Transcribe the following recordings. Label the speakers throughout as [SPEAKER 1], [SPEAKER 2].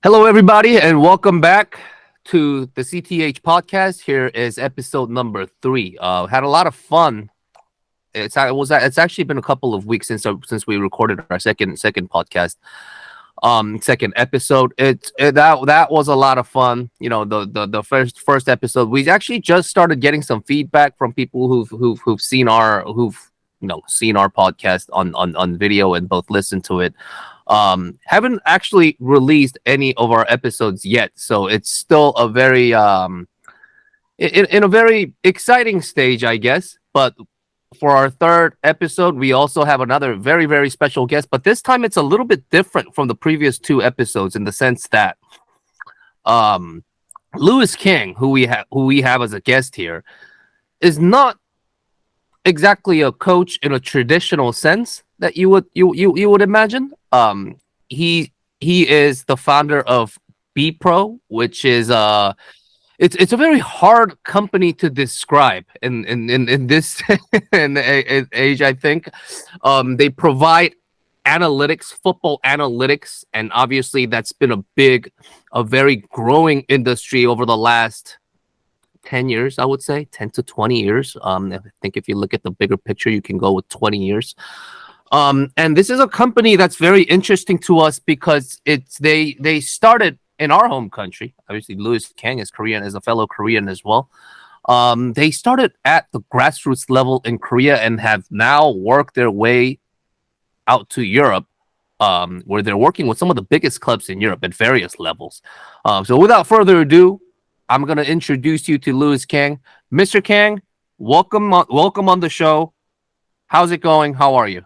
[SPEAKER 1] Hello, everybody, and welcome back to the CTH Podcast. Here is episode number 3. Had a lot of fun. It's actually been a couple of weeks since we recorded our second podcast, second episode. That was a lot of fun. You know, the first episode, we actually just started getting some feedback from people who've seen our podcast on video and both listened to it. Haven't actually released any of our episodes yet, so it's still a very in a very exciting stage, I guess. But for our third episode, we also have another very, very special guest, but this time it's a little bit different from the previous 2 episodes in the sense that Luis Kang, who we have as a guest here, is not exactly a coach in a traditional sense that you would imagine. He is the founder of BEPRO, which is it's a very hard company to describe in this age, I think. They provide analytics, football analytics, and obviously that's been a very growing industry over the last 10 years, I would say 10 to 20 years. I think if you look at the bigger picture, you can go with 20 years. And this is a company that's very interesting to us because they started in our home country. Obviously, Luis Kang is Korean, is a fellow Korean as well. They started at the grassroots level in Korea and have now worked their way out to Europe, where they're working with some of the biggest clubs in Europe at various levels. So without further ado, I'm going to introduce you to Luis Kang. Mr. Kang, welcome on the show. How's it going? How are you?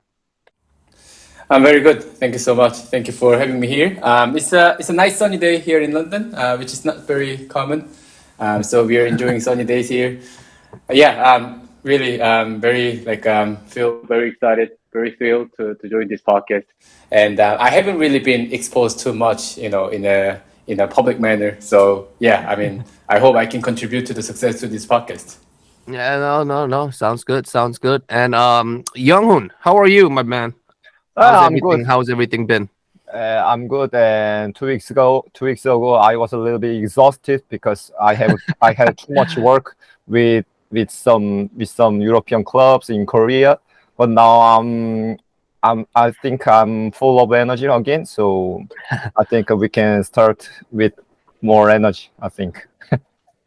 [SPEAKER 2] I'm very good. Thank you so much. Thank you for having me here. It's a nice sunny day here in London, which is not very common. So we are enjoying sunny days here. Really very feel very excited, very thrilled to join this podcast. And I haven't really been exposed too much, in a public manner. So I hope I can contribute to the success to this podcast.
[SPEAKER 1] Yeah, no. Sounds good. And Young-hoon, how are you, my man?
[SPEAKER 3] I'm good.
[SPEAKER 1] How's everything been?
[SPEAKER 3] I'm good. And 2 weeks ago, I was a little bit exhausted because I had too much work with some European clubs in Korea. But now I think I'm full of energy again. So I think we can start with more energy, I think.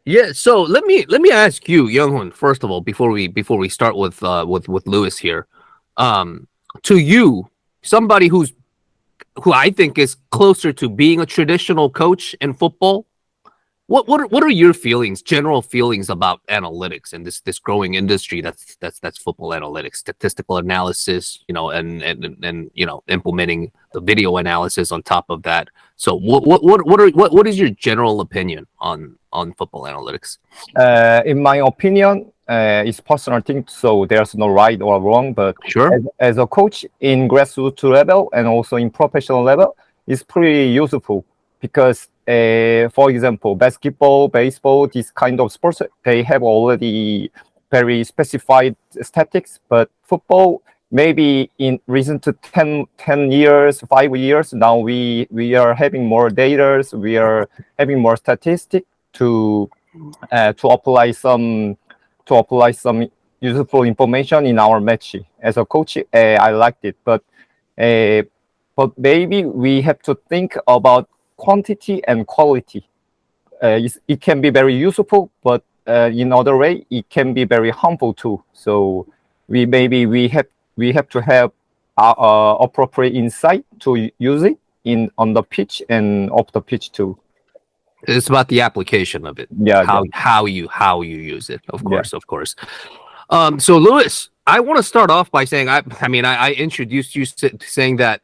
[SPEAKER 1] Yeah. So let me ask you, Young-hoon, first of all, before we start with Luis here, to you, somebody who I think is closer to being a traditional coach in football, what are your general feelings about analytics and this growing industry that's football analytics, statistical analysis, and implementing the video analysis on top of that. So what is your general opinion on football analytics?
[SPEAKER 3] In my opinion, it's personal thing, so there's no right or wrong. But
[SPEAKER 1] sure,
[SPEAKER 3] as a coach in grassroots level and also in professional level, it's pretty useful because, for example, basketball, baseball, this kind of sports, they have already very specified statistics. But football, maybe in recent 10 years, 5 years, now we are having more data, we are having more statistics to apply some useful information in our match. As a coach, I liked it, but maybe we have to think about quantity and quality. It can be very useful, but in other way, it can be very harmful too. So we have to have appropriate insight to use it on the pitch and off the pitch too.
[SPEAKER 1] It's about the application of it.
[SPEAKER 3] Yeah.
[SPEAKER 1] How you use it. Of course. So Luis, I want to start off by saying, I introduced you saying that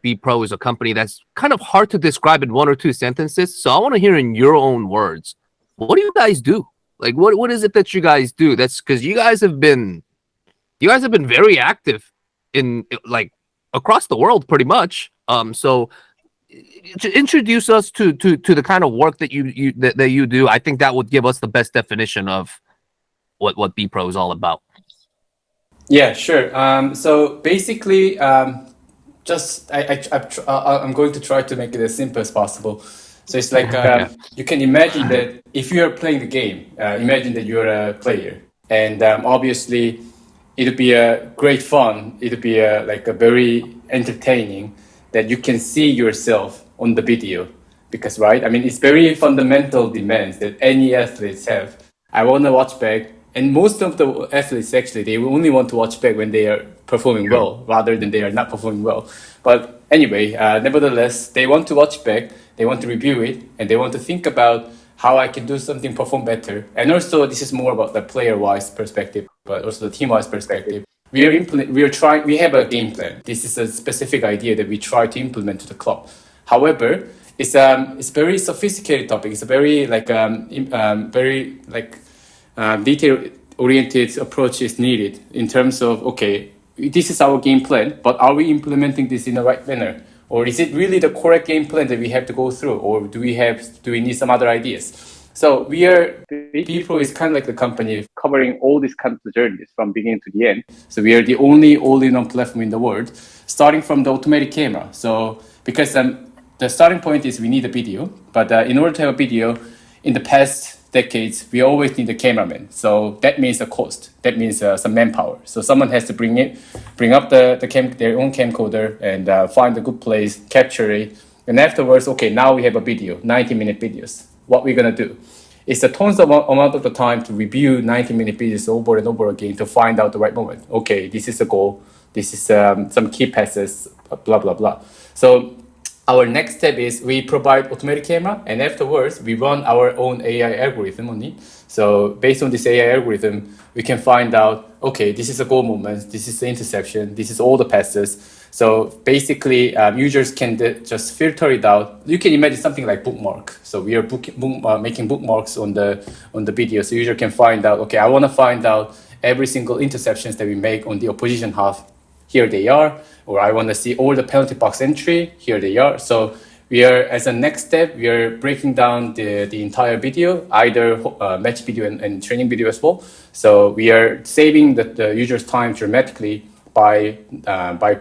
[SPEAKER 1] BEPRO is a company that's kind of hard to describe in 1 or 2 sentences. So I want to hear in your own words, what do you guys do? Like, what is it that you guys do? That's because you guys have been very active in like across the world, pretty much. So to introduce us to the kind of work that you do, I think that would give us the best definition of what BEPRO is all about.
[SPEAKER 2] Yeah, sure. So basically, I'm going to try to make it as simple as possible. So it's like you can imagine that if you are playing the game, imagine that you're a player, and obviously it'll be a great fun. It'll be like a very entertaining that you can see yourself on the video, because right, I mean it's very fundamental demands that any athletes have. I want to watch back, and most of the athletes actually they only want to watch back when they are performing well, rather than they are not performing well. But anyway, nevertheless, they want to watch back, they want to review it, and they want to think about how I can do something perform better. And also, this is more about the player-wise perspective, but also the team-wise perspective. We have a game plan. This is a specific idea that we try to implement to the club. However, it's very sophisticated topic. It's a very detail-oriented approach is needed in terms of, okay, this is our game plan, but are we implementing this in the right manner? Or is it really the correct game plan that we have to go through? Or do we need some other ideas? So BEPRO is kind of like the company covering all these kinds of journeys from beginning to the end. So we are the only all-in-one platform in the world, starting from the automatic camera. So because the starting point is we need a video, but in order to have a video, in the past decades, we always need a cameraman. So that means a cost. That means some manpower. So someone has to bring up their own camcorder and find a good place, capture it. And afterwards, okay, now we have a video, 90-minute videos. What we're going to do is the tons of amount of the time to review 90-minute videos over and over again to find out the right moment. Okay, this is a goal. This is some key passes, blah, blah, blah. So our next step is we provide automatic camera, and afterwards we run our own AI algorithm on it. So based on this AI algorithm, we can find out, okay, this is a goal moment, this is the interception, this is all the passes. So basically, users can just filter it out. You can imagine something like bookmark. So we are making bookmarks on the video, so user can find out, okay, I want to find out every single interceptions that we make on the opposition half. Here they are. Or I want to see all the penalty box entry, here they are. So we are, as a next step, we are breaking down the entire video, either match video and training video as well. So we are saving the user's time dramatically by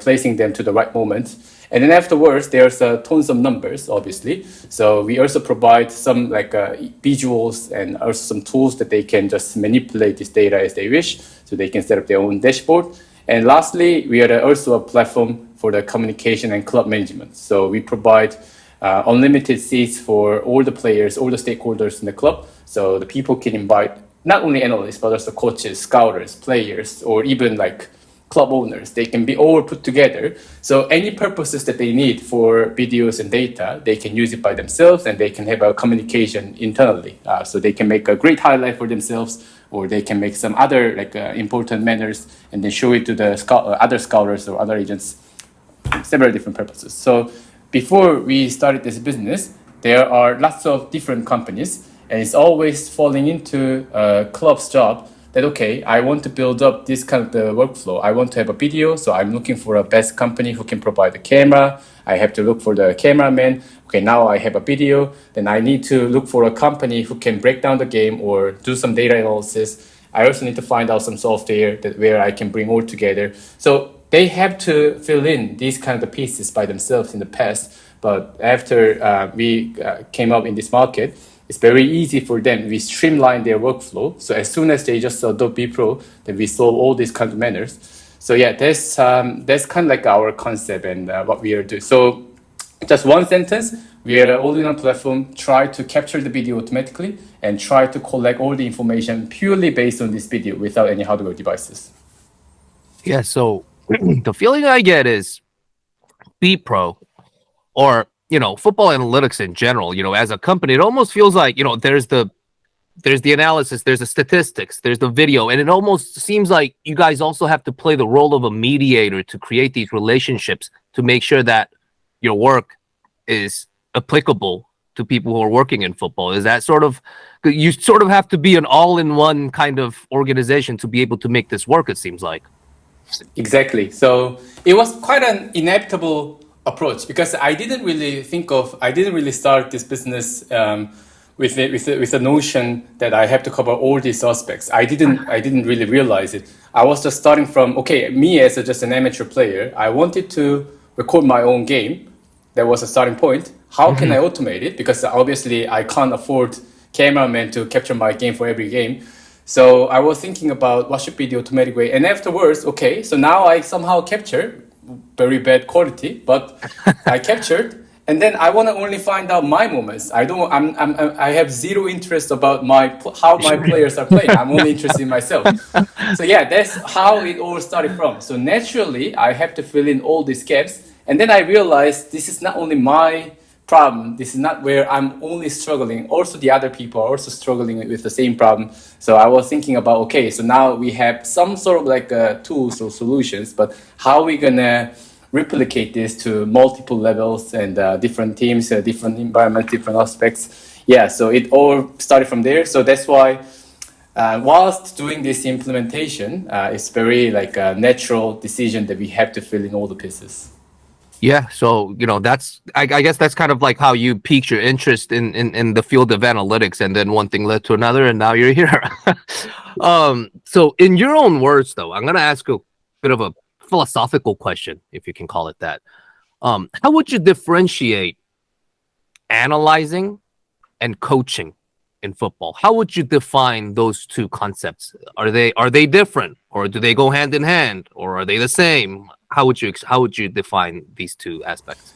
[SPEAKER 2] placing them to the right moment. And then afterwards, there's tons of numbers, obviously. So we also provide some visuals and also some tools that they can just manipulate this data as they wish. So they can set up their own dashboard. And lastly, we are also a platform for the communication and club management. So we provide unlimited seats for all the players, all the stakeholders in the club. So the people can invite not only analysts, but also coaches, scouters, players, or even like club owners. They can be all put together. So any purposes that they need for videos and data, they can use it by themselves, and they can have a communication internally. So they can make a great highlight for themselves, or they can make some other important manners and then show it to the other scouters or other agents, several different purposes. So before we started this business, there are lots of different companies, and it's always falling into a club's job that, okay, I want to build up this kind of the workflow. I want to have a video, so I'm looking for a best company who can provide the camera. I have to look for the cameraman. Okay, now I have a video. Then I need to look for a company who can break down the game or do some data analysis. I also need to find out some software where I can bring all together. So they have to fill in these kind of pieces by themselves in the past. But after we came up in this market, it's very easy for them. We streamline their workflow. So as soon as they just adopt BEPRO, then we solve all these kind of manners. So yeah, that's kind of like our concept and what we are doing. So just one sentence, we are an all-in-one platform, try to capture the video automatically and try to collect all the information purely based on this video without any hardware devices.
[SPEAKER 1] Yeah, so the feeling I get is BEPRO, or football analytics in general, as a company, it almost feels like, there's the analysis, there's the statistics, there's the video, and it almost seems like you guys also have to play the role of a mediator to create these relationships to make sure that your work is applicable to people who are working in football. Is that you sort of have to be an all-in-one kind of organization to be able to make this work, it seems like.
[SPEAKER 2] Exactly. So it was quite an inevitable approach, because I didn't really start this business with the notion that I have to cover all these aspects. I didn't really realize it. I was just starting from, okay, me as just an amateur player, I wanted to record my own game. That was a starting point. How can I automate it? Because obviously I can't afford cameraman to capture my game for every game. So I was thinking about what should be the automatic way. And afterwards, okay, so now I somehow capture very bad quality, but I captured. And then I want to only find out my moments. I have zero interest about how my players are playing. I'm only interested in myself. So yeah, that's how it all started from. So naturally, I have to fill in all these gaps. And then I realized this is not only my problem. This is not where I'm only struggling. Also, the other people are also struggling with the same problem. So I was thinking about, okay, so now we have some sort of like tools or solutions, but how are we going to replicate this to multiple levels and different teams, different environments, different aspects. Yeah, so it all started from there. So that's why whilst doing this implementation, it's very like a natural decision that we have to fill in all the pieces.
[SPEAKER 1] Yeah, so that's I guess that's kind of like how you piqued your interest in the field of analytics, and then one thing led to another, and now you're here. So in your own words, though, I'm gonna ask a bit of a philosophical question, if you can call it that. How would you differentiate analyzing and coaching in football? How would you define those two concepts? Are they different, or do they go hand in hand, or are they the same? How would you define these two aspects?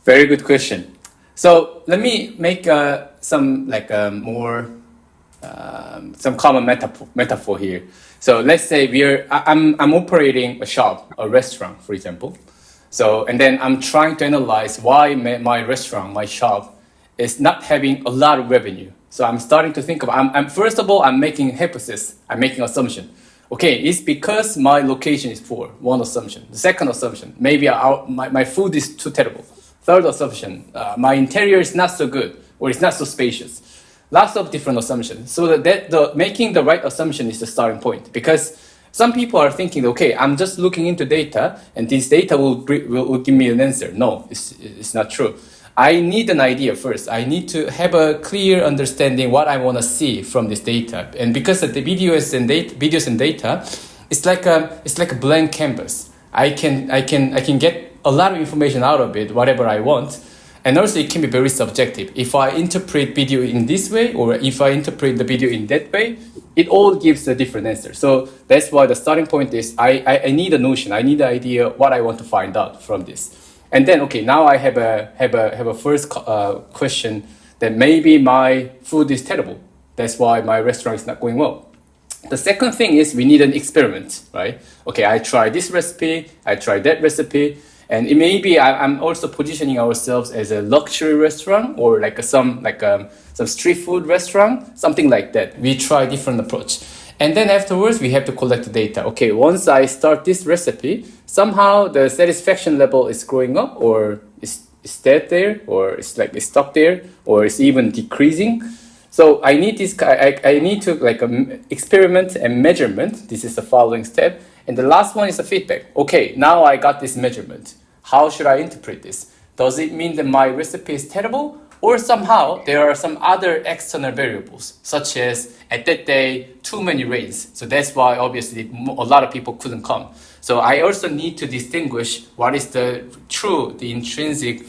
[SPEAKER 2] Very good question. So let me make some like more some common metaphor here. So let's say I'm operating a shop, a restaurant, for example. So and then I'm trying to analyze why my restaurant, my shop, is not having a lot of revenue. So I'm starting to think about. First of all, I'm making hypothesis. I'm making assumption. Okay, it's because my location is poor. One assumption. The second assumption, maybe my food is too terrible. Third assumption, my interior is not so good, or it's not so spacious. Lots of different assumptions. So that making the right assumption is the starting point. Because some people are thinking, okay, I'm just looking into data, and this data will give me an answer. No, it's not true. I need an idea first. I need to have a clear understanding what I want to see from this data. And because of the videos and data, it's like a blank canvas. I can get a lot of information out of it, whatever I want. And also it can be very subjective. If I interpret video in this way, or if I interpret the video in that way, it all gives a different answer. So that's why the starting point is I need a notion. I need an idea what I want to find out from this. And then, okay, now I have a first question that maybe my food is terrible. That's why my restaurant is not going well. The second thing is we need an experiment, right? Okay, I try this recipe, I try that recipe, and it may be I'm also positioning ourselves as a luxury restaurant or like some street food restaurant, something like that. We try different approach. And then afterwards, we have to collect the data. Okay, once I start this recipe, somehow the satisfaction level is growing up, or is dead there, or it's stuck there, or it's even decreasing. So I need I need to experiment and measurement. This is the following step. And the last one is the feedback. Okay, now I got this measurement. How should I interpret this? Does it mean that my recipe is terrible? Or somehow there are some other external variables, such as at that day, too many rains. So that's why obviously a lot of people couldn't come. So I also need to distinguish what is the intrinsic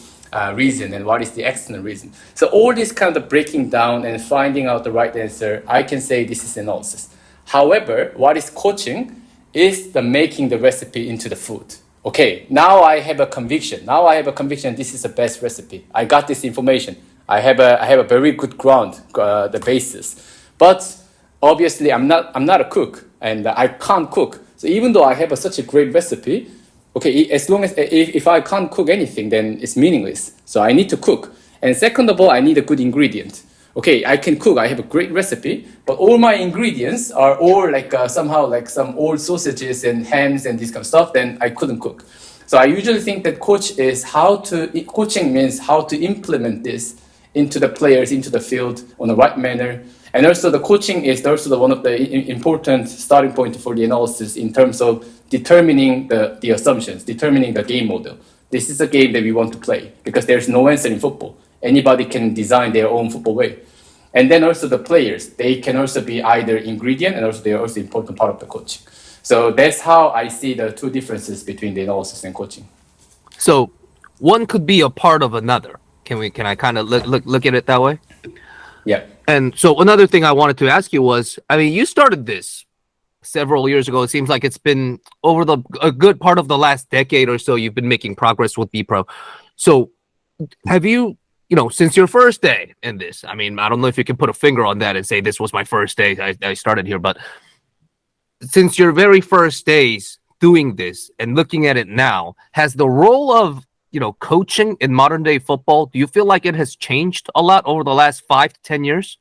[SPEAKER 2] reason and what is the external reason. So all this kind of breaking down and finding out the right answer, I can say this is analysis. However, what is coaching is the making the recipe into the food. Okay, now I have a conviction. This is the best recipe. I got this information. I have a very good ground, the basis. But obviously, I'm not a cook, and I can't cook. So even though I have such a great recipe, okay, as long as if I can't cook anything, then it's meaningless. So I need to cook. And second of all, I need a good ingredient. Okay, I can cook. I have a great recipe, but all my ingredients are all somehow like some old sausages and hams and this kind of stuff. Then I couldn't cook. So I usually think that coaching means how to implement this into the players, into the field on the right manner. And also the coaching is also one of the important starting point for the analysis in terms of determining the assumptions, determining the game model. This is a game that we want to play because there's no answer in football. Anybody can design their own football way. And then also the players, they can also be either ingredient and also they are also important part of the coaching. So that's how I see the two differences between the analysis and coaching.
[SPEAKER 1] So one could be a part of another. Can I kind of look at it that way?
[SPEAKER 2] Yeah.
[SPEAKER 1] And so another thing I wanted to ask you was, I mean, you started this several years ago. It seems like it's been over a good part of the last decade or so. You've been making progress with BEPRO. So have you, since your first day in this, I mean, I don't know if you can put a finger on that and say this was my first day I started here, but since your very first days doing this and looking at it now, has the role of coaching in modern day football, do you feel like it has changed a lot over the last 5 to 10 years?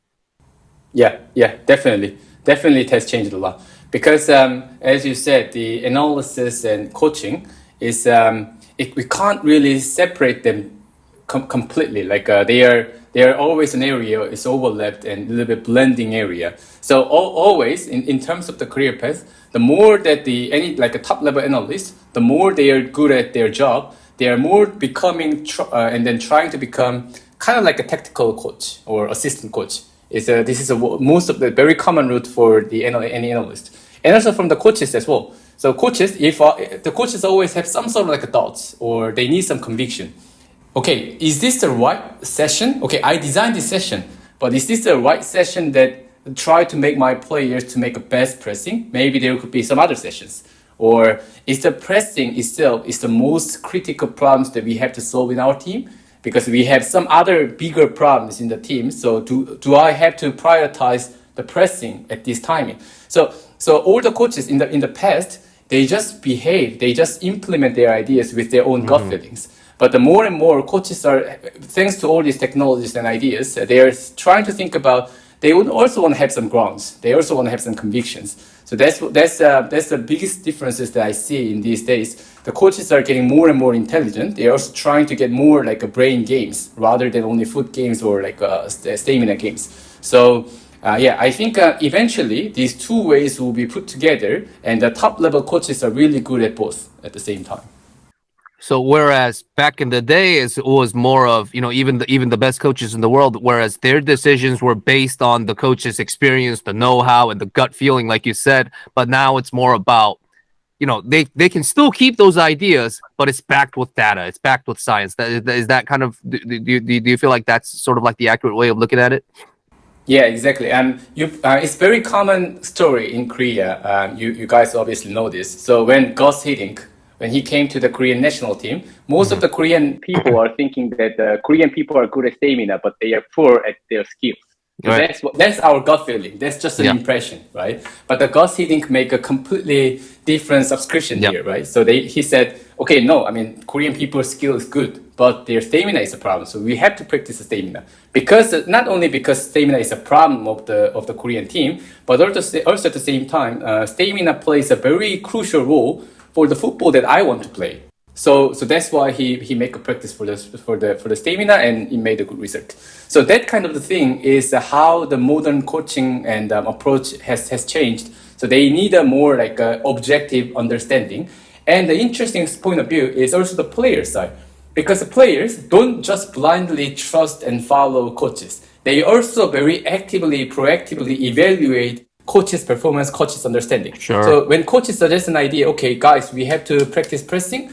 [SPEAKER 2] Yeah, definitely. Definitely it has changed a lot. Because as you said, the analysis and coaching is, we can't really separate them completely. Like they are always an area, it's overlapped and a little bit blending area. So always in terms of the career path, the more that a top level analyst, the more they are good at their job, they are more becoming and then trying to become kind of like a tactical coach or assistant coach. This is most of the very common route for any analyst, and also from the coaches as well. So coaches, if the coaches always have some sort of like a thoughts or they need some conviction. Okay, is this the right session? Okay, I designed this session, but is this the right session that try to make my players to make a best pressing? Maybe there could be some other sessions. Or is the pressing itself is the most critical problems that we have to solve in our team? Because we have some other bigger problems in the team. So do I have to prioritize the pressing at this timing? So all the coaches in the past, they just behave, they just implement their ideas with their own gut feelings. But the more and more coaches are, thanks to all these technologies and ideas, they are trying to think about, they would also want to have some grounds. They also want to have some convictions. So that's the biggest differences that I see in these days. The coaches are getting more and more intelligent. They are also trying to get more like a brain games rather than only foot games or like stamina games. So I think eventually these two ways will be put together, and the top level coaches are really good at both at the same time.
[SPEAKER 1] So whereas back in the day, it was more of, even the best coaches in the world, whereas their decisions were based on the coach's experience, the know-how, and the gut feeling, like you said. But now it's more about, they can still keep those ideas, but it's backed with data. It's backed with science. Is that kind of, do you feel like that's sort of like the accurate way of looking at it?
[SPEAKER 2] Yeah, exactly. It's very common story in Korea. You guys obviously know this. So when Gus Hiddink, when he came to the Korean national team, most of the Korean people are thinking that the Korean people are good at stamina, but they are poor at their skills. So
[SPEAKER 1] right.
[SPEAKER 2] That's our gut feeling. That's just an impression, right? But the Gus Hiddink make a completely different subscription here, right? So he said, okay, no, I mean, Korean people's skill is good, but their stamina is a problem. So we have to practice the stamina, because not only because stamina is a problem of the Korean team, but also at the same time, stamina plays a very crucial role for the football that I want to play. So that's why he make a practice for the stamina, and he made a good result. So that kind of the thing is how the modern coaching and approach has changed. So they need a more like objective understanding. And the interesting point of view is also the player side, because the players don't just blindly trust and follow coaches. They also very actively, proactively evaluate coach's performance, coach's understanding.
[SPEAKER 1] Sure.
[SPEAKER 2] So when coaches suggest an idea, okay, guys, we have to practice pressing.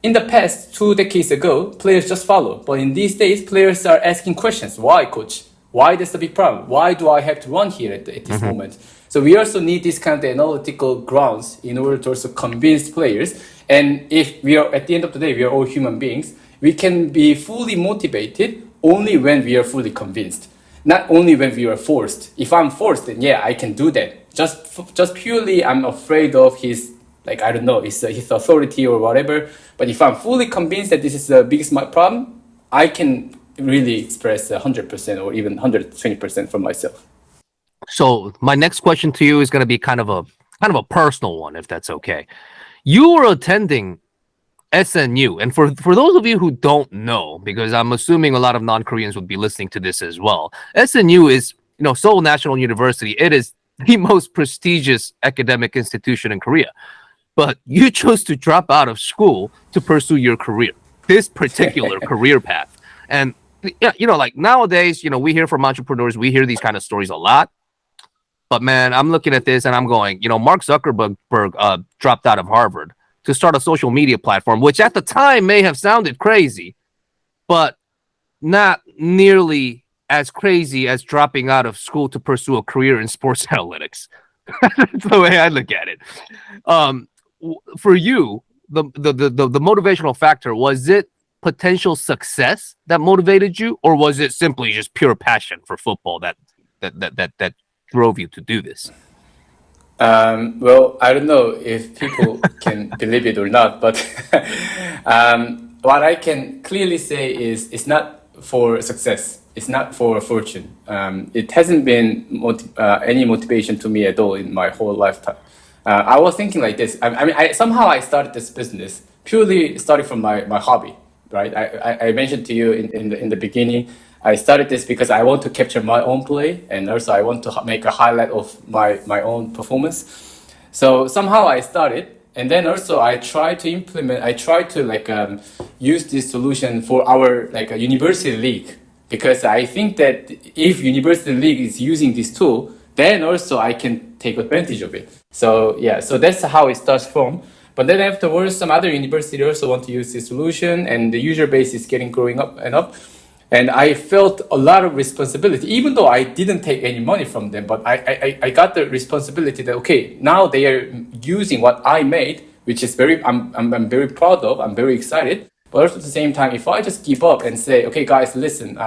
[SPEAKER 2] In the past, 2 decades ago, players just follow. But in these days, players are asking questions. Why, coach? Why that's the big problem? Why do I have to run here at this moment? So we also need this kind of analytical grounds in order to also convince players. And if we are, at the end of the day, we are all human beings, we can be fully motivated only when we are fully convinced. Not only when we are forced. If I'm forced, then yeah, I can do that. Just purely, I'm afraid of his, like, I don't know, his authority or whatever. But if I'm fully convinced that this is the biggest problem, I can really express 100% or even 120% from myself.
[SPEAKER 1] So my next question to you is going to be kind of a personal one, if that's okay. You were attending SNU, and for those of you who don't know, because I'm assuming a lot of non-Koreans would be listening to this as well, SNU is, Seoul National University. It is the most prestigious academic institution in Korea. But you chose to drop out of school to pursue your career, this particular career path. And like nowadays, we hear from entrepreneurs, we hear these kind of stories a lot. But man, I'm looking at this and I'm going, Mark Zuckerberg dropped out of Harvard. to start a social media platform, which at the time may have sounded crazy, but not nearly as crazy as dropping out of school to pursue a career in sports analytics. That's the way I look at it. For you, the motivational factor, was it potential success that motivated you, or was it simply just pure passion for football that drove you to do this?
[SPEAKER 2] Well, I don't know if people can believe it or not, but what I can clearly say is it's not for success. It's not for fortune. It hasn't been any motivation to me at all in my whole lifetime. I was thinking like this. Somehow I started this business purely starting from my hobby, right? I mentioned to you in the beginning, I started this because I want to capture my own play, and also I want to make a highlight of my own performance. So somehow I started, and then also I try to use this solution for our a university league, because I think that if university league is using this tool, then also I can take advantage of it. So yeah, so that's how it starts from. But then afterwards, some other university also want to use this solution, and the user base is growing up and up. And I felt a lot of responsibility, even though I didn't take any money from them. But I got the responsibility that, okay, now they are using what I made, which is I'm very proud of. I'm very excited. But also at the same time, if I just give up and say, okay, guys, listen,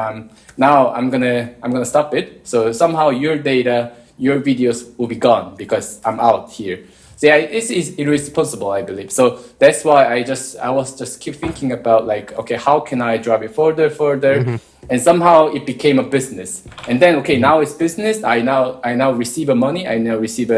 [SPEAKER 2] now I'm gonna stop it. So somehow your data, your videos will be gone because I'm out here. So yeah, this is irresponsible, I believe. So that's why I was just keep thinking about okay, how can I drive it further? Mm-hmm. And somehow it became a business. And then, okay, now it's business. I now receive money. I now receive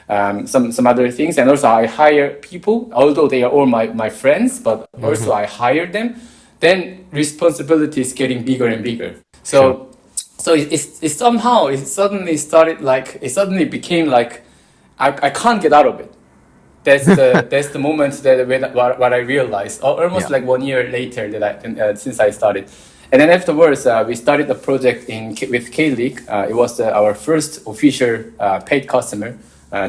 [SPEAKER 2] some other things. And also I hire people, although they are all my friends, but also I hire them. Then responsibility is getting bigger and bigger. So it suddenly became I can't get out of it. That's the moment what I realized. Almost 1 year later since I started, and then afterwards we started a project with K-League. It was our first official paid customer.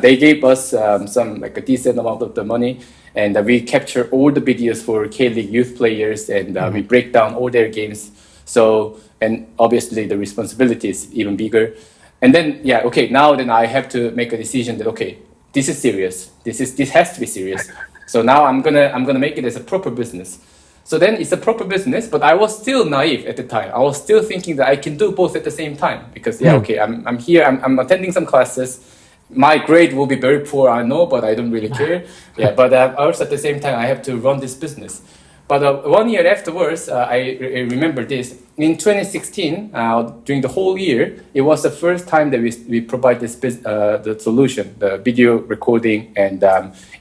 [SPEAKER 2] They gave us some a decent amount of the money, and we capture all the videos for K-League youth players, and we break down all their games. So, and obviously the responsibility is even bigger. And then, now I have to make a decision that, okay, this is serious. This has to be serious. So now I'm gonna make it as a proper business. So then it's a proper business, but I was still naive at the time. I was still thinking that I can do both at the same time, because I'm here, I'm attending some classes. My grade will be very poor, I know, but I don't really care. But also at the same time, I have to run this business. But 1 year afterwards, I remember this. In 2016, during the whole year, it was the first time that we provide the solution, the video recording and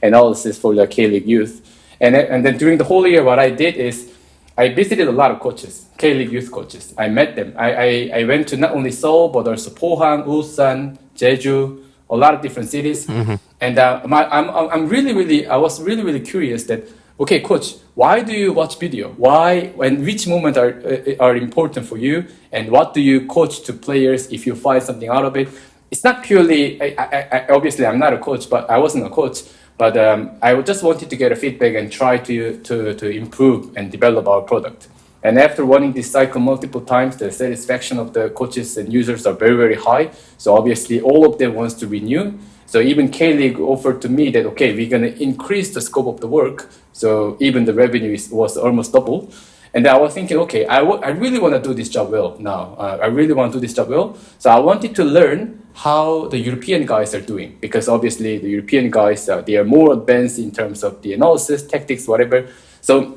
[SPEAKER 2] analysis for the K-League youth. And then during the whole year, what I did is I visited a lot of coaches, K-League youth coaches. I met them. I went to not only Seoul, but also Pohang, Ulsan, Jeju, a lot of different cities. Mm-hmm. And I was really curious that, okay, coach, why do you watch video? Why and which moments are important for you? And what do you coach to players if you find something out of it? It's not purely, obviously I'm not a coach, but I wasn't a coach. But I just wanted to get a feedback and try to improve and develop our product. And after running this cycle multiple times, the satisfaction of the coaches and users are very high. So obviously all of them wants to renew. So even K-League offered to me that, okay, we're going to increase the scope of the work. So even the revenue was almost double. And I was thinking, okay, I really want to do this job well now. I really want to do this job well. So I wanted to learn how the European guys are doing, because obviously the European guys, they are more advanced in terms of the analysis, tactics, whatever. So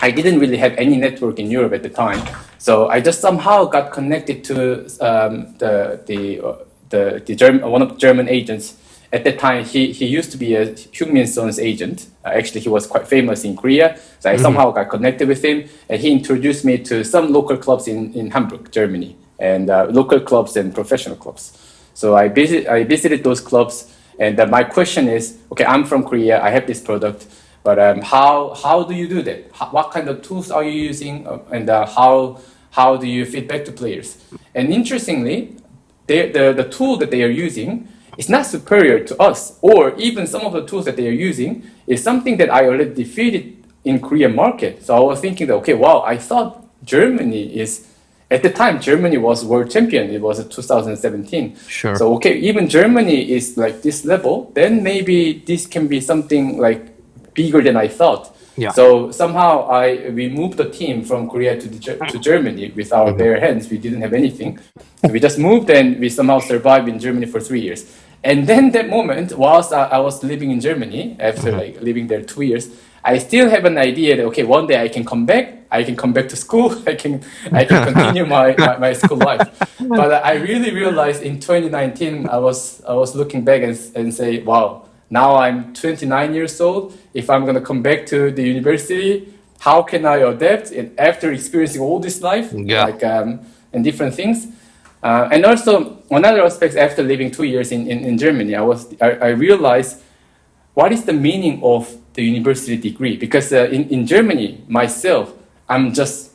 [SPEAKER 2] I didn't really have any network in Europe at the time. So I just somehow got connected to one of the German agents. At that time, he used to be a Heung-min Son's agent. Actually, he was quite famous in Korea. So I somehow got connected with him. And he introduced me to some local clubs in Hamburg, Germany, and local clubs and professional clubs. So I visited those clubs. And my question is, okay, I'm from Korea. I have this product. But how do you do that? What kind of tools are you using? And how do you feed back to players? And interestingly, the tool that they are using it's not superior to us, or even some of the tools that they are using is something that I already defeated in Korean market. So I was thinking that, okay, wow, I thought Germany is, at the time, Germany was world champion. It was 2017.
[SPEAKER 1] Sure.
[SPEAKER 2] So, okay, even Germany is like this level, then maybe this can be something like bigger than I thought.
[SPEAKER 1] Yeah.
[SPEAKER 2] So somehow we moved the team from Korea to Germany with our bare hands. We didn't have anything. So we just moved and we somehow survived in Germany for 3 years. And then that moment, whilst I was living in Germany, after like living there 2 years, I still have an idea that, okay, one day I can come back to school, I can continue my school life. But I really realized in 2019, I was looking back and say, wow, now I'm 29 years old. If I'm gonna come back to the university, how can I adapt? And after experiencing all this life, and different things. And also another aspect, after living 2 years in Germany, I realized what is the meaning of the university degree? Because in Germany, myself, I'm just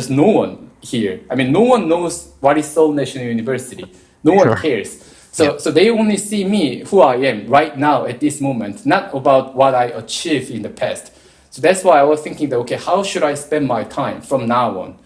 [SPEAKER 2] no one here. I mean, no one knows what is Seoul National University. No one cares. So they only see me, who I am right now at this moment, not about what I achieved in the past. So that's why I was thinking that, okay, how should I spend my time from now on?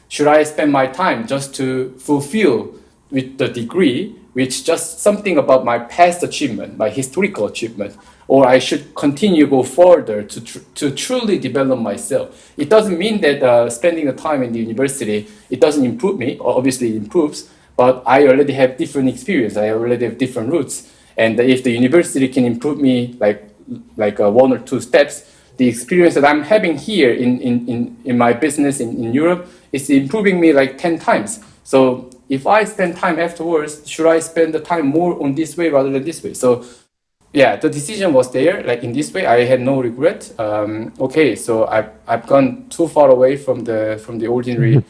[SPEAKER 2] Should I spend my time just to fulfill with the degree, which just something about my past achievement, my historical achievement, or I should continue go further to truly develop myself? It doesn't mean that spending the time in the university, it doesn't improve me. Obviously it improves, but I already have different experience. I already have different roots. And if the university can improve me like 1 or 2 steps, the experience that I'm having here in my business in Europe is improving me like 10 times. So if I spend time afterwards, should I spend the time more on this way rather than this way? So yeah, the decision was there. Like in this way, I had no regret. Okay, so I've gone too far away from the ordinary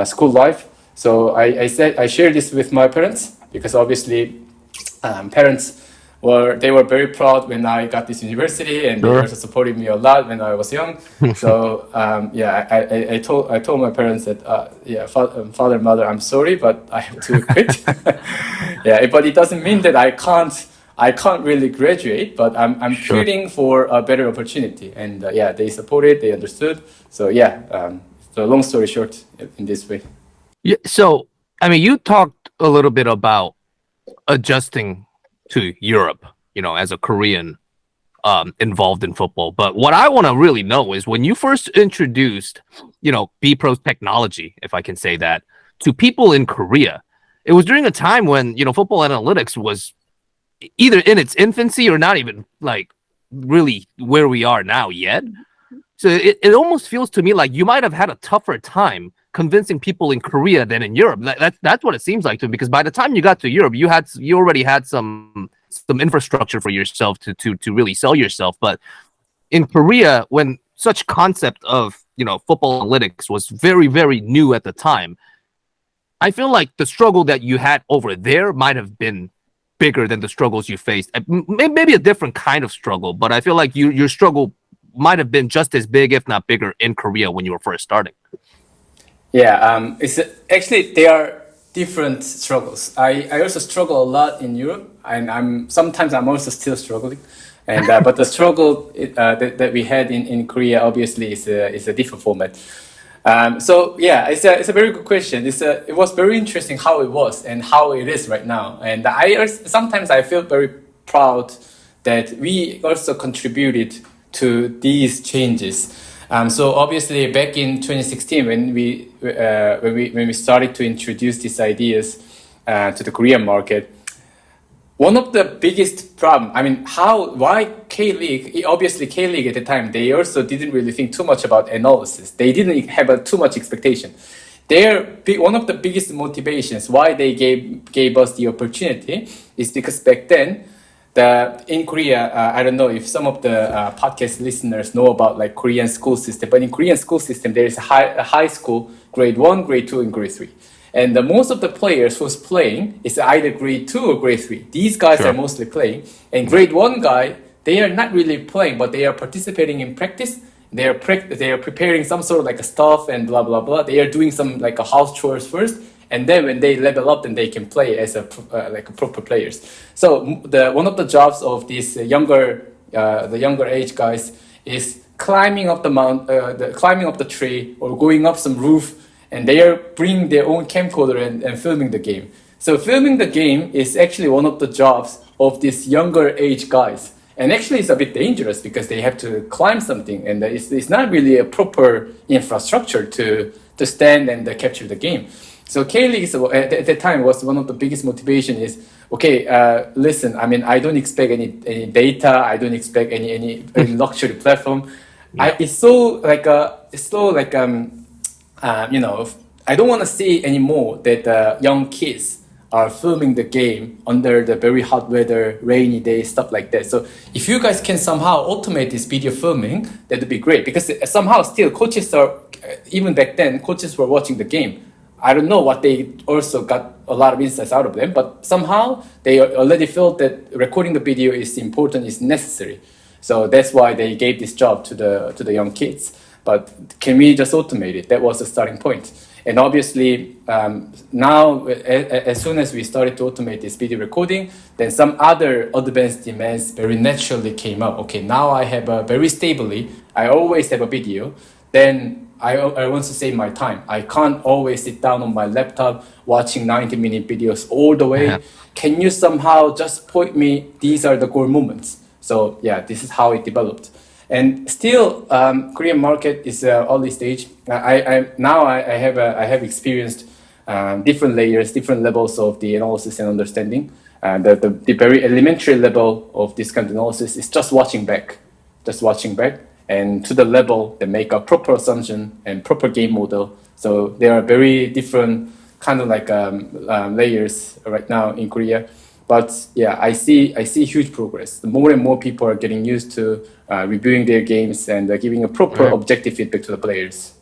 [SPEAKER 2] school life. So I shared this with my parents, because obviously parents were very proud when I got this university, and they also supported me a lot when I was young. So I told my parents that father and mother, I'm sorry, but I have to quit. But it doesn't mean that I can't really graduate, but I'm quitting for a better opportunity. And they supported, they understood. So so long story short, in this way.
[SPEAKER 1] Yeah, so I mean, you talked a little bit about adjusting to Europe, as a Korean involved in football. But what I want to really know is, when you first introduced, BEPRO's technology, if I can say that, to people in Korea, it was during a time when, football analytics was either in its infancy or not even like really where we are now yet. So it almost feels to me like you might have had a tougher time convincing people in Korea than in Europe. That's what it seems like to me, because by the time you got to Europe, you already had some infrastructure for yourself to really sell yourself. But in Korea, when such concept of football analytics was very, very new at the time, I feel like the struggle that you had over there might have been bigger than the struggles you faced. Maybe a different kind of struggle, but I feel like your struggle might have been just as big, if not bigger, in Korea when you were first starting.
[SPEAKER 2] Yeah, it's actually, they are different struggles. I also struggle a lot in Europe, and I'm also still struggling. And but the struggle that we had in Korea obviously is a different format. So yeah, it's a very good question. It was very interesting how it was and how it is right now. And sometimes I feel very proud that we also contributed to these changes. So obviously back in 2016, when we started to introduce these ideas to the Korean market, one of the biggest problem, why K-League, obviously K-League at the time, they also didn't really think too much about analysis. They didn't have too much expectation. One of the biggest motivations why they gave us the opportunity is because back then, in Korea, I don't know if some of the podcast listeners know about like Korean school system, but in Korean school system, there is a high school, grade 1, grade 2, and grade 3. And most of the players who's playing is either grade 2 or grade 3. These guys are mostly playing. And grade 1 guy, they are not really playing, but they are participating in practice. They are preparing some sort of like a stuff and blah, blah, blah. They are doing some like a house chores first. and then when they level up, then they can play as a like a proper players. So the one of the jobs of these the younger age guys is climbing up climbing up the tree or going up some roof, and they are bringing their own camcorder and filming the game. So filming the game is actually one of the jobs of these younger age guys. And actually it's a bit dangerous because they have to climb something, and it's not really a proper infrastructure to stand and capture the game. So K-League at that time was one of the biggest motivation is, okay, listen, I mean, I don't expect any data, I don't expect any luxury platform. Yeah. It's so like you know, I don't want to see anymore that young kids are filming the game under the very hot weather, rainy day, stuff like that. So if you guys can somehow automate this video filming, that would be great, because somehow still coaches are, even back then, coaches were watching the game. I don't know what they also got a lot of insights out of them, but somehow they already felt that recording the video is important, is necessary. So that's why they gave this job to the young kids. But can we just automate it? That was the starting point. And obviously, now, as soon as we started to automate this video recording, then some other advanced demands very naturally came up. Okay, now I have very stably, I always have a video. Then I want to save my time. I can't always sit down on my laptop watching 90-minute videos all the way. Yeah. Can you somehow just point me, these are the goal moments? So yeah, this is how it developed. And still, Korean market is early stage. I have experienced different layers, different levels of the analysis and understanding. The very elementary level of this kind of analysis is just watching back, and to the level that make a proper assumption and proper game model. So there are very different kind of like layers right now in Korea. But yeah, I see huge progress. The more and more people are getting used to reviewing their games and giving a proper objective feedback to the players.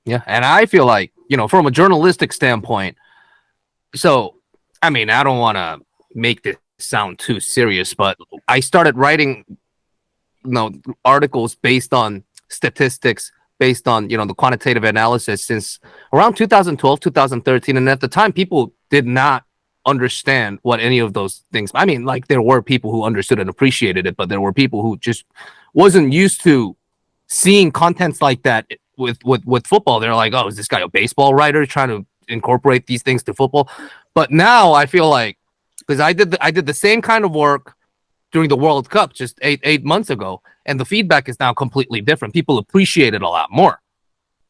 [SPEAKER 1] Yeah, and I feel like, you know, from a journalistic standpoint, so, I mean, I don't want to make this sound too serious, but I started writing, you know, articles based on statistics, based on, you know, the quantitative analysis since around 2012, 2013. And at the time, people did not understand what any of those things. I mean, like, there were people who understood and appreciated it, but there were people who just wasn't used to seeing contents like that with football. They're like, oh, is this guy a baseball writer trying to incorporate these things to football? But now I feel like, because I did the same kind of work during the World Cup just eight months ago, and the feedback is now completely different. People appreciate it a lot more.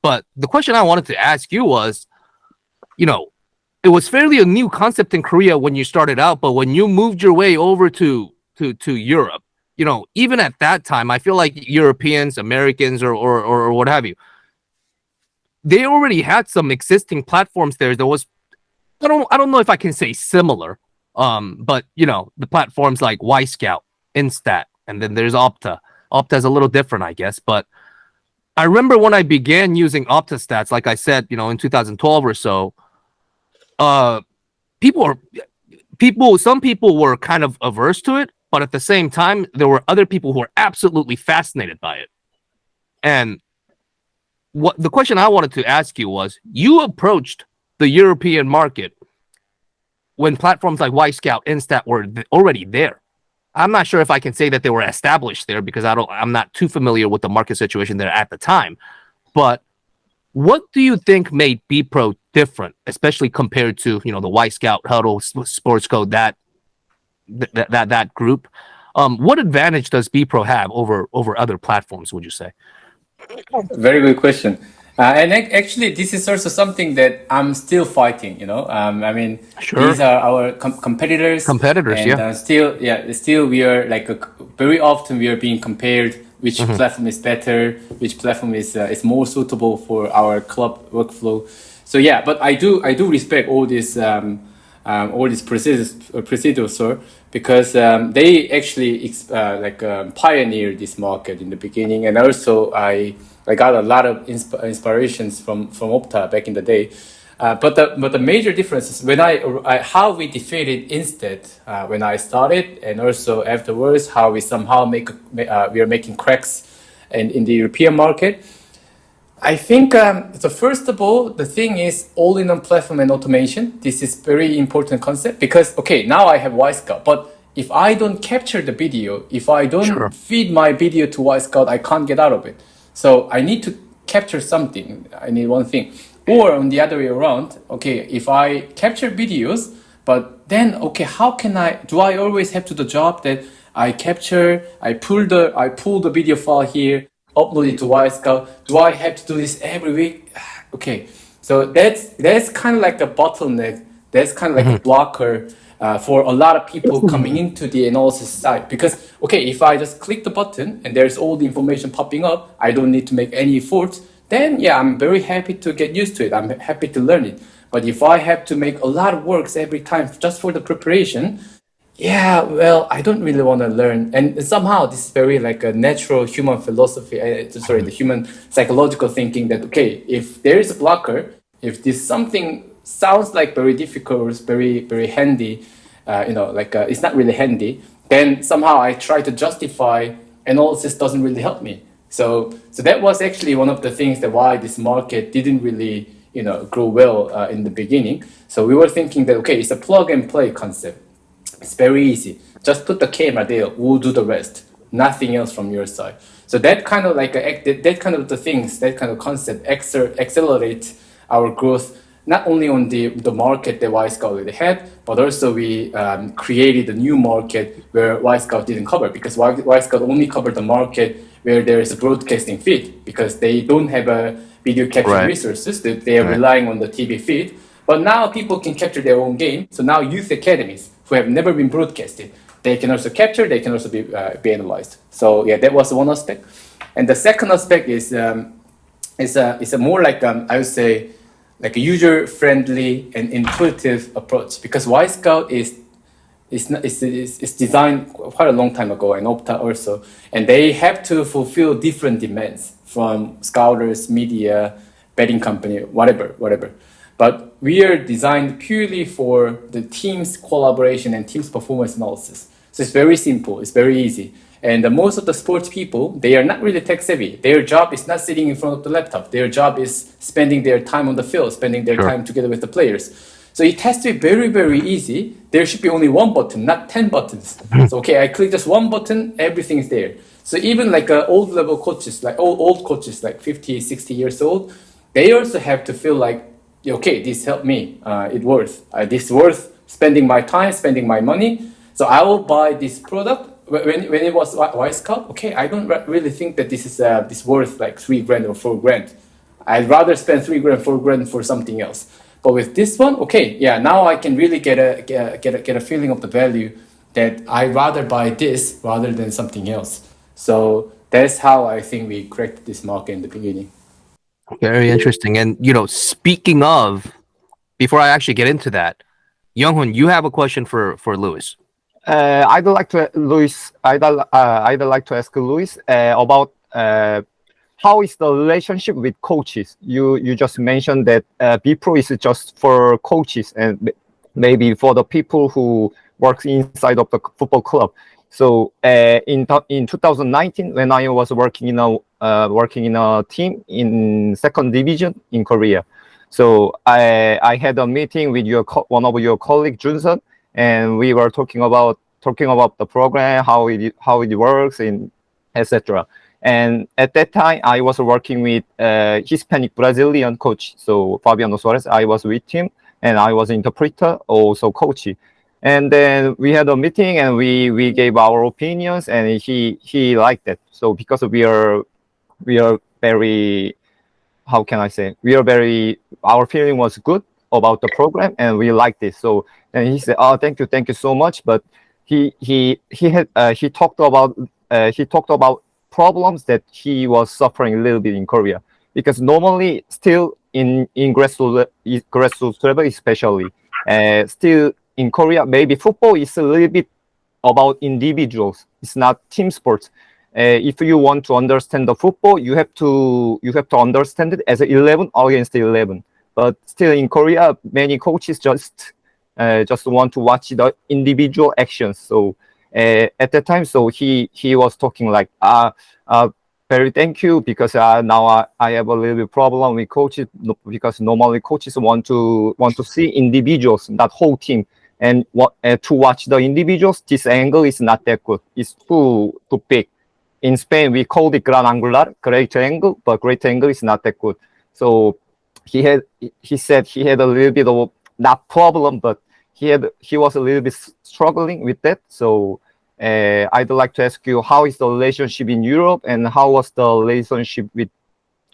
[SPEAKER 1] But the question I wanted to ask you was, you know, it was fairly a new concept in Korea when you started out, but when you moved your way over to Europe, you know, even at that time, I feel like Europeans, Americans, or what have you, they already had some existing platforms there. There was, I don't know if I can say similar, but you know, the platforms like Y-Scout, Instat, and then there's Opta. Opta's a little different, I guess, but I remember when I began using Opta stats, like I said, you know, in 2012 or so, some people were kind of averse to it, but at the same time, there were other people who were absolutely fascinated by it. And what the question I wanted to ask you was, you approached the European market when platforms like Y-Scout, Instat were already there. I'm not sure if I can say that they were established there because I'm not too familiar with the market situation there at the time. But what do you think made BEPRO different, especially compared to, you know, the Y-Scout, Huddle, Sports Code, that group? What advantage does BEPRO have over other platforms, would you say?
[SPEAKER 2] Very good question. And actually, this is also something that I'm still fighting, you know. I mean, sure. These are our competitors. And, still we are like, very often we are being compared which platform is better, which platform is more suitable for our club workflow. So yeah, but I do respect all these procedures, sir, because they actually pioneered this market in the beginning, and also I got a lot of inspirations from Opta back in the day. But the major difference is when how we defeated Instat when I started, and also afterwards how we somehow we are making cracks in the European market. I think so. First of all, the thing is all-in-one platform and automation. This is very important concept because okay, now I have Y Scout, but if I don't capture the video, if I don't
[SPEAKER 1] Sure.
[SPEAKER 2] feed my video to Y Scout, I can't get out of it. So I need to capture something. I need one thing, or on the other way around. Okay, if I capture videos, but then okay, how can I? Do I always have to the job that I capture? I pull the video file here, upload it to Y Scout. Do I have to do this every week? Okay, so that's kind of like a bottleneck. That's kind of like a blocker for a lot of people coming into the analysis side. Because okay, if I just click the button and there's all the information popping up, I don't need to make any effort. Then yeah, I'm very happy to get used to it. I'm happy to learn it. But if I have to make a lot of works every time just for the preparation, yeah, well, I don't really want to learn. And somehow this is very like a natural human philosophy, sorry, the human psychological thinking that, okay, if there is a blocker, if this something sounds like very difficult, very, very handy, it's not really handy, then somehow I try to justify analysis doesn't really help me. So that was actually one of the things that why this market didn't really, grow well in the beginning. So we were thinking that, okay, it's a plug and play concept. It's very easy. Just put the camera there. We'll do the rest. Nothing else from your side. So that kind of like that kind of the things, that kind of concept accelerate our growth. Not only on the market that Y Scout already had, but also we created a new market where Y Scout didn't cover because Y Scout only covered the market where there is a broadcasting feed because they don't have a video capture resources. They are relying on the TV feed. But now people can capture their own game. So now youth academies who have never been broadcasted, they can also capture, they can also be analyzed. So yeah, that was one aspect. And the second aspect is a more like, I would say, like a user-friendly and intuitive approach because Y Scout is designed quite a long time ago and Opta also. And they have to fulfill different demands from scouters, media, betting company, whatever. But we are designed purely for the team's collaboration and team's performance analysis. So it's very simple, it's very easy. And most of the sports people, they are not really tech savvy. Their job is not sitting in front of the laptop. Their job is spending their time on the field, spending their time together with the players. So it has to be very, very easy. There should be only one button, not 10 buttons. So okay, I click just one button, everything is there. So even like old level coaches, like old coaches, like 50, 60 years old, they also have to feel like, okay, this helped me. This worth spending my time, spending my money. So I will buy this product. When it was Y Scout, okay, I don't really think that this is this worth like $3,000 or $4,000. I'd rather spend $3,000, $4,000 for something else. But with this one, okay, yeah, now I can really get a feeling of the value that I'd rather buy this rather than something else. So that's how I think we cracked this market in the beginning.
[SPEAKER 1] Very interesting. And speaking of, before I actually get into that, Young-hoon, you have a question for Luis.
[SPEAKER 3] I'd like to ask Luis about how is the relationship with coaches. You just mentioned that BEPRO is just for coaches and maybe for the people who work inside of the football club. So in 2019, when I was working in a team in second division in Korea, so I had a meeting with one of your colleagues, Junsun, and we were talking about the program, how it works, and etc. And at that time, I was working with Hispanic Brazilian coach, so Fabiano Suarez. I was with him, and I was interpreter, also coach. And then we had a meeting, and we gave our opinions, and he liked that. So because we are very, how can I say, our feeling was good about the program, and we liked it. So and he said, "Oh, thank you so much." But he talked about problems that he was suffering a little bit in Korea, because normally still in grassroots level especially, still in Korea, maybe football is a little bit about individuals. It's not team sports. If you want to understand the football, you have to understand it as 11 against 11. But still in Korea, many coaches just want to watch the individual actions. So at that time, so he was talking like Very thank you, because now I have a little bit problem with coaches, because normally coaches want to see individuals, not whole team, and to watch the individuals. This angle is not that good. It's too big. In Spain, we call it gran angular, great angle, but great angle is not that good. So he said he had a little bit of not problem, but he was a little bit struggling with that. So I'd like to ask you, how is the relationship in Europe, and how was the relationship with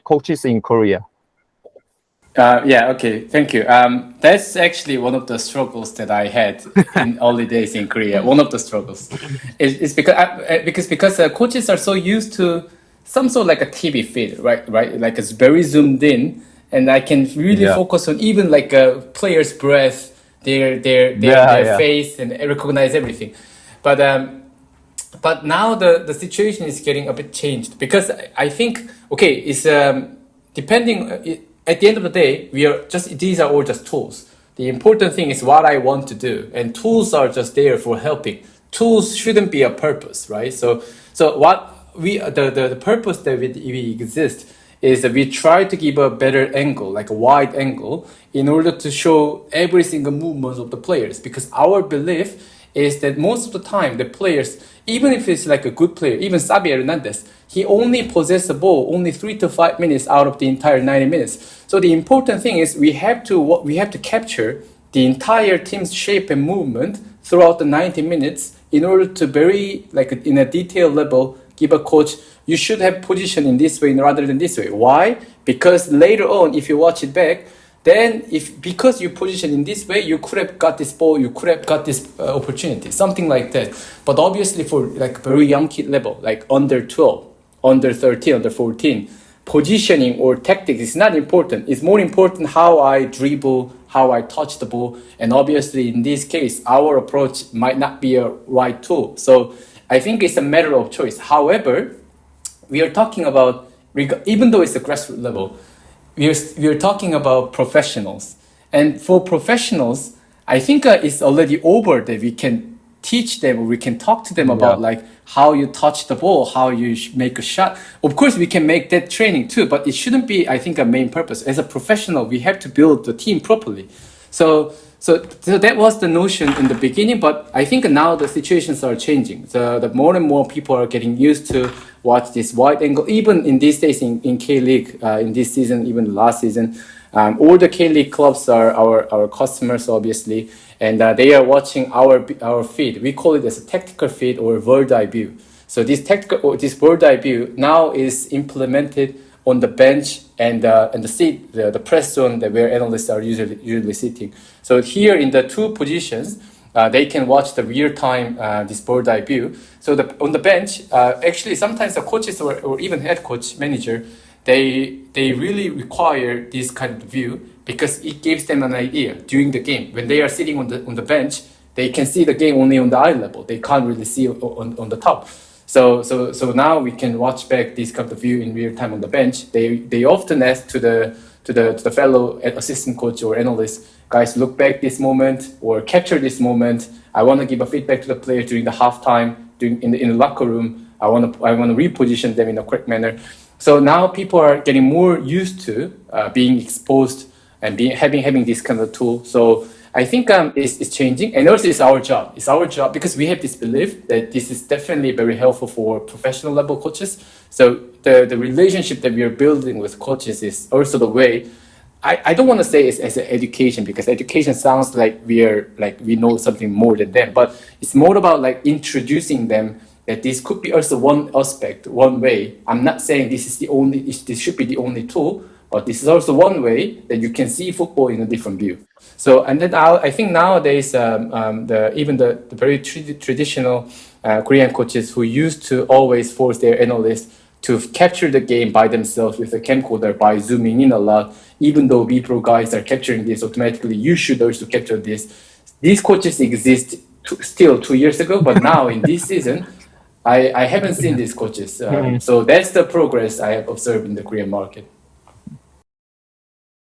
[SPEAKER 3] coaches in Korea?
[SPEAKER 2] Yeah, okay, thank you. That's actually one of the struggles that I had in early days in Korea. One of the struggles is because coaches are so used to some sort of like a TV feed, right? Like it's very zoomed in, and I can really focus on even like a player's breath, their face, and recognize everything. But now the situation is getting a bit changed, because I think it's depending. At the end of the day, these are all just tools. The important thing is what I want to do, and tools are just there for helping. Tools shouldn't be a purpose, right? So what the purpose that we exist is that we try to give a better angle, like a wide angle, in order to show every single movement of the players. Because our belief is that most of the time the players, even if it's like a good player, even Xavi Hernandez, he only possesses the ball only 3 to 5 minutes out of the entire 90 minutes. So the important thing is we have to capture the entire team's shape and movement throughout the 90 minutes in order to very, like in a detailed level, give a coach, you should have position in this way rather than this way. Why? Because later on, if you watch it back, then because you position in this way, you could have got this ball, you could have got this opportunity, something like that. But obviously for like very young kid level, like under 12, under 13, under 14, positioning or tactics is not important. It's more important how I dribble, how I touch the ball. And obviously in this case, our approach might not be a right tool. So I think it's a matter of choice. However, we are talking about, even though it's a grassroots level, we're talking about professionals. And for professionals, I think it's already over that we can teach them, or we can talk to them about like how you touch the ball, how you make a shot. Of course, we can make that training too, but it shouldn't be, I think, a main purpose. As a professional, we have to build the team properly. So that was the notion in the beginning, but I think now the situations are changing. The more and more people are getting used to watch this wide angle, even in these days in K-League, in this season, even last season. All the K-League clubs are our customers, obviously, and they are watching our feed. We call it as a tactical feed or bird eye view. So this bird eye view now is implemented on the bench and the seat, the press zone where analysts are usually sitting. So here in the two positions, they can watch the real time this bird eye view. So on the bench, actually sometimes the coaches or even head coach, manager, they really require this kind of view because it gives them an idea during the game. When they are sitting on the bench, they can see the game only on the eye level. They can't really see on the top. So now we can watch back this kind of view in real time on the bench. They often ask to the fellow assistant coach or analyst, guys, look back this moment or capture this moment. I want to give a feedback to the player during the halftime, in the locker room. I want to reposition them in a correct manner. So now people are getting more used to being exposed and having this kind of tool. So I think it's changing, and also it's our job. It's our job because we have this belief that this is definitely very helpful for professional level coaches. So the relationship that we are building with coaches is also the way. I don't want to say it's as an education, because education sounds like we know something more than them, but it's more about like introducing them that this could be also one aspect, one way. I'm not saying this should be the only tool, but this is also one way that you can see football in a different view. So, and then I think nowadays, even the very traditional Korean coaches who used to always force their analysts to capture the game by themselves with a camcorder by zooming in a lot, even though BEPRO guys are capturing this automatically, you should also capture this. These coaches exist still 2 years ago, but now in this season, I haven't seen these coaches. So that's the progress I have observed in the Korean market.